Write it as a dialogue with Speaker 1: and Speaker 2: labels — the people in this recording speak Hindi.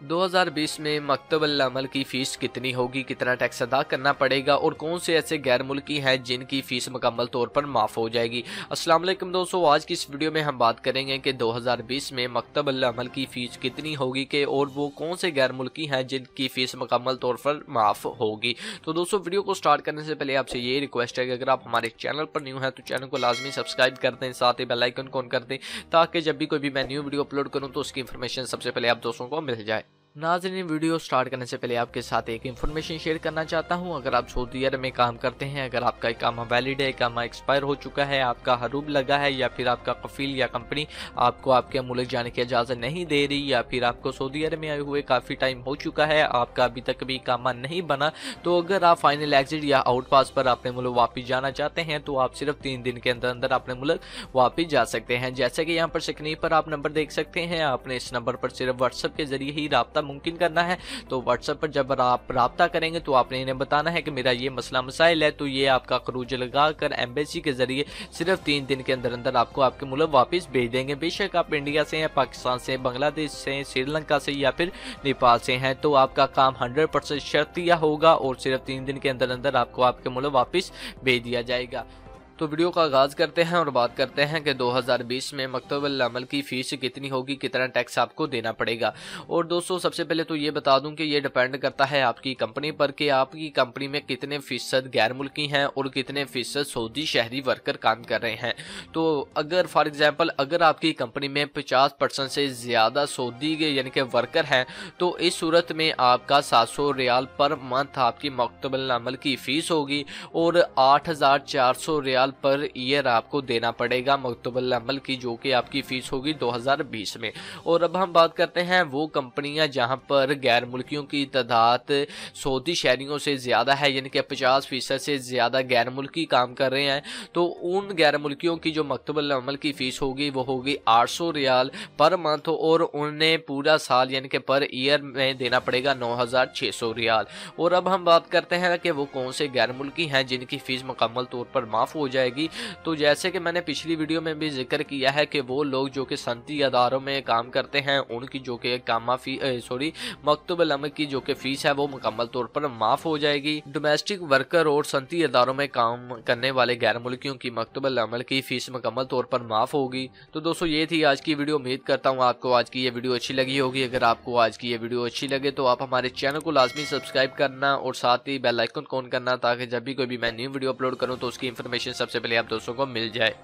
Speaker 1: 2020 में मकतबल अमल की फ़ीस कितनी होगी, कितना टैक्स अदा करना पड़ेगा और कौन से ऐसे गैर मुल्की हैं जिनकी फ़ीस मुकम्मल तौर पर माफ़ हो जाएगी। अस्सलाम वालेकुम दोस्तों, आज की इस वीडियो में हम बात करेंगे कि 2020 में मकतबल अमल की फ़ीस कितनी होगी कि और वो कौन से गैर मुल्की हैं जिनकी फ़ीस मुकम्मल तौर पर माफ़ होगी। तो दोस्तों, वीडियो को स्टार्ट करने से पहले आपसे ये रिक्वेस्ट है कि अगर आप हमारे चैनल पर न्यू हैं तो चैनल को लाजमी सब्सक्राइब कर दें, साथ ही बेल आइकन को ऑन कर दें ताकि जब भी कोई भी मैं न्यू वीडियो अपलोड करूँ तो उसकी इन्फॉर्मेशन सबसे पहले आप दोस्तों को मिल जाए। नाज़रीन, वीडियो स्टार्ट करने से पहले आपके साथ एक इन्फॉर्मेशन शेयर करना चाहता हूं। अगर आप सऊदी अरब में काम करते हैं, अगर आपका इकामा वैलिड है, इकामा एक्सपायर हो चुका है, आपका हरूब लगा है या फिर आपका कफील या कंपनी आपको आपके मुल्क जाने की इजाज़त नहीं दे रही या फिर आपको सऊदी अरब में आए हुए काफ़ी टाइम हो चुका है, आपका अभी तक भी इकामा नहीं बना, तो अगर आप फाइनल एग्जिट या आउट पास पर अपने मुल्क वापस जाना चाहते हैं तो आप सिर्फ 3 दिन के अंदर अंदर अपने मुल्क वापस जा सकते हैं। जैसे कि यहाँ पर स्क्रीन पर आप नंबर देख सकते हैं, आपने इस नंबर पर सिर्फ व्हाट्सएप के जरिए ही रब्ता मुमकिन करना है। तो व्हाट्सएप पर जब आप राब्ता करेंगे तो आपने इन्हें बताना है कि मेरा ये मसला मसाइल है, तो ये आपका खरूज लगाकर एम्बेसी के जरिए सिर्फ 3 दिन के अंदर अंदर आपको आपके मुल्क वापस भेज देंगे। बेशक आप इंडिया से हैं, पाकिस्तान से, बांग्लादेश से, श्रीलंका से या फिर नेपाल से हैं, तो आपका काम 100% शर्तिया होगा और सिर्फ 3 दिन के अंदर अंदर आपको आपके मुल्क वापस भेज दिया जाएगा। तो वीडियो का आगाज़ करते हैं और बात करते हैं कि 2020 में मकतबल अमल की फ़ीस कितनी होगी, कितना टैक्स आपको देना पड़ेगा। और दोस्तों, सबसे पहले तो ये बता दूं कि ये डिपेंड करता है आपकी कंपनी पर कि आपकी कंपनी में कितने फ़ीसद गैर मुल्की हैं और कितने फ़ीसद सऊदी शहरी वर्कर काम कर रहे हैं। तो अगर फॉर एग्जांपल अगर आपकी कंपनी में 50% से ज़्यादा सऊदी के यानी कि वर्कर हैं तो इस सूरत में आपका 700 रियाल पर मंथ आपकी मकतबल अमल की फ़ीस होगी और 8400 रियाल पर ईयर आपको देना पड़ेगा मकतबल अमल की, जो कि आपकी फीस होगी 2020 में। और अब हम बात करते हैं वो कंपनियां जहां पर गैर मुल्कियों की तादाद सऊदी शहरियों से ज़्यादा है, यानी कि 50% से ज़्यादा गैर मुल्की काम कर रहे हैं, तो उन गैर मुल्कियों की जो मकतबल अमल की फ़ीस होगी वो होगी 800 रियाल पर मंथ और उन्हें पूरा साल यानी कि पर ईयर में देना पड़ेगा 9600 रियाल। और अब हम बात करते हैं कि वो कौन से गैर मुल्की हैं जिनकी फ़ीस मुकम्मल तौर पर माफ़ हो जाएगी। तो जैसे कि मैंने पिछली वीडियो में भी जिक्र किया है कि वो लोग जो कि सनती अदारों में काम करते हैं उनकी जो कि मकतबल अमल की जो कि फीस है वो मुकम्मल तौर पर माफ हो जाएगी। डोमेस्टिक वर्कर और सनती अदारों में काम करने वाले गैर मुल्कियों की मकतबल अमल की फीस मुकम्मल तौर पर माफ होगी। तो दोस्तों, ये थी आज की वीडियो। उम्मीद करता हूँ आपको आज की ये वीडियो अच्छी लगी होगी। अगर आपको आज की ये वीडियो अच्छी लगे तो आप हमारे चैनल को लाजमी सब्सक्राइब करना और साथ ही बेल आइकन को ऑन करना ताकि जब भी कोई भी मैं न्यू वीडियो अपलोड करूँ तो उसकी इन्फॉर्मेशन सबसे पहले आप दोस्तों को मिल जाए।